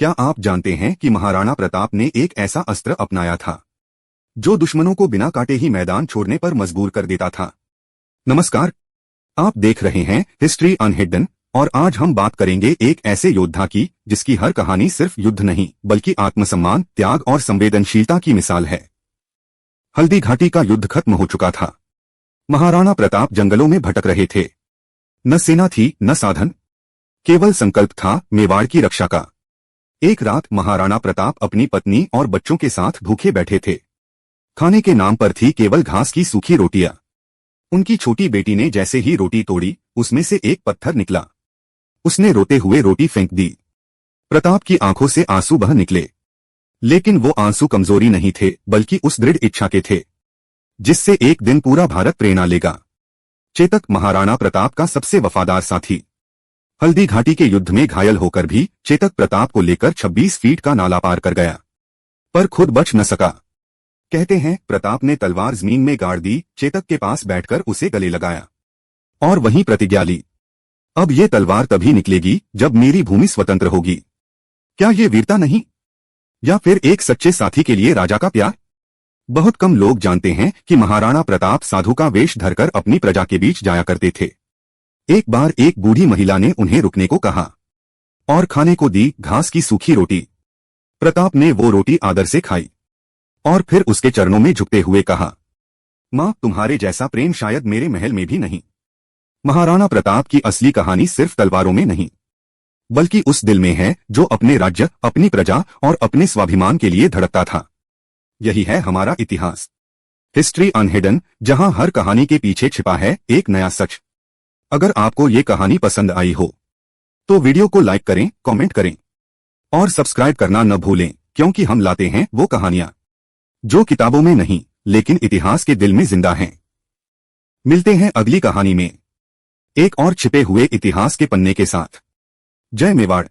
क्या आप जानते हैं कि महाराणा प्रताप ने एक ऐसा अस्त्र अपनाया था जो दुश्मनों को बिना काटे ही मैदान छोड़ने पर मजबूर कर देता था। नमस्कार, आप देख रहे हैं हिस्ट्री अनहिडन और आज हम बात करेंगे एक ऐसे योद्धा की जिसकी हर कहानी सिर्फ युद्ध नहीं बल्कि आत्मसम्मान, त्याग और संवेदनशीलता की मिसाल है। हल्दी घाटी का युद्ध खत्म हो चुका था। महाराणा प्रताप जंगलों में भटक रहे थे। न सेना थी न साधन, केवल संकल्प था मेवाड़ की रक्षा का। एक रात महाराणा प्रताप अपनी पत्नी और बच्चों के साथ भूखे बैठे थे। खाने के नाम पर थी केवल घास की सूखी रोटियां। उनकी छोटी बेटी ने जैसे ही रोटी तोड़ी, उसमें से एक पत्थर निकला। उसने रोते हुए रोटी फेंक दी। प्रताप की आंखों से आंसू बह निकले, लेकिन वो आंसू कमजोरी नहीं थे बल्कि उस दृढ़ इच्छा के थे जिससे एक दिन पूरा भारत प्रेरणा लेगा। चेतक महाराणा प्रताप का सबसे वफादार साथी। हल्दी घाटी के युद्ध में घायल होकर भी चेतक प्रताप को लेकर 26 फीट का नाला पार कर गया, पर खुद बच न सका। कहते हैं प्रताप ने तलवार जमीन में गाड़ दी, चेतक के पास बैठकर उसे गले लगाया और वहीं प्रतिज्ञा ली, अब ये तलवार तभी निकलेगी जब मेरी भूमि स्वतंत्र होगी। क्या ये वीरता नहीं, या फिर एक सच्चे साथी के लिए राजा का प्यार? बहुत कम लोग जानते हैं कि महाराणा प्रताप साधु का वेश धरकर अपनी प्रजा के बीच जाया करते थे। एक बार एक बूढ़ी महिला ने उन्हें रुकने को कहा और खाने को दी घास की सूखी रोटी। प्रताप ने वो रोटी आदर से खाई और फिर उसके चरणों में झुकते हुए कहा, मां, तुम्हारे जैसा प्रेम शायद मेरे महल में भी नहीं। महाराणा प्रताप की असली कहानी सिर्फ तलवारों में नहीं बल्कि उस दिल में है जो अपने राज्य, अपनी प्रजा और अपने स्वाभिमान के लिए धड़कता था। यही है हमारा इतिहास, हिस्ट्री अनहिडन, जहां हर कहानी के पीछे छिपा है एक नया सच। अगर आपको ये कहानी पसंद आई हो तो वीडियो को लाइक करें, कमेंट करें और सब्सक्राइब करना न भूलें, क्योंकि हम लाते हैं वो कहानियां जो किताबों में नहीं लेकिन इतिहास के दिल में जिंदा हैं। मिलते हैं अगली कहानी में एक और छिपे हुए इतिहास के पन्ने के साथ। जय मेवाड़।